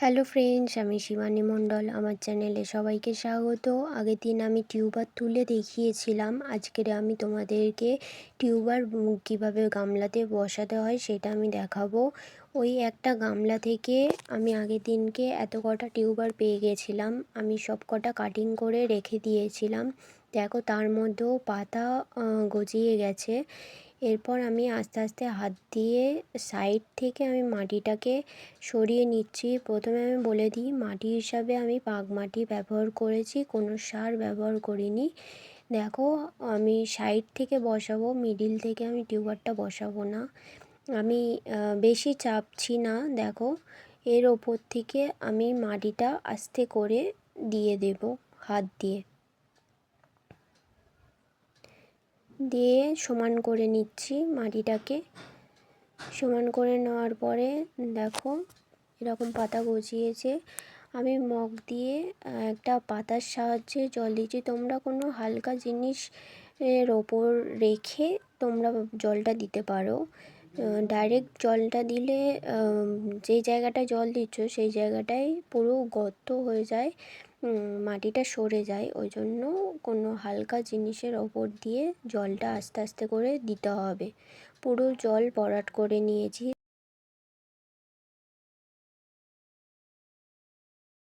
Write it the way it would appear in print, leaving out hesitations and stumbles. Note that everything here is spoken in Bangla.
হ্যালো ফ্রেন্ডস, আমি শিবানী মণ্ডল। আমার চ্যানেলে সবাইকে স্বাগত। আগের দিন আমি টিউবার তুলে দেখিয়েছিলাম। আজকের আমি তোমাদেরকে টিউবার কীভাবে গামলাতে বসাতে হয় সেটা আমি দেখাবো। ওই একটা গামলা থেকে আমি আগের দিনকে এত কটা টিউবার পেয়ে গেছিলাম। আমি সব কটা কাটিং করে রেখে দিয়েছিলাম। দেখো তার মধ্যেও পাতা গজিয়ে গেছে। এরপর আমি আস্তে আস্তে হাত দিয়ে সাইড থেকে আমি মাটিটাকে সরিয়ে নিচ্ছি। প্রথমে আমি বলে দিই, মাটি হিসাবে আমি পাক মাটি ব্যবহার করেছি, কোনো সার ব্যবহার করিনি। দেখো আমি সাইড থেকে বসাবো, মিডিল থেকে আমি টিউবারটা বসাবো না। আমি বেশি চাপছি না। দেখো এর ওপর থেকে আমি মাটিটা আস্তে করে দিয়ে দেব হাত দিয়ে সমান করে নিচ্ছি। মাটিটাকে সমান করে নেওয়ার পরে দেখো এরকম পাতা গজিয়েছে। আমি মগ দিয়ে একটা পাতার সাহায্যে জল দিচ্ছি। তোমরা কোনো হালকা জিনিস এর ওপর রেখে তোমরা জলটা দিতে পারো। ডাইরেক্ট জলটা দিলে যেই জায়গাটায় জল দিচ্ছ সেই জায়গাটায় পুরো গর্ত হয়ে যায়, মাটিটা সরে যায়। ওই জন্য কোনো হালকা জিনিসের ওপর দিয়ে জলটা আস্তে আস্তে করে দিতে হবে। পুরো জল ভরাট করে নিয়েছি।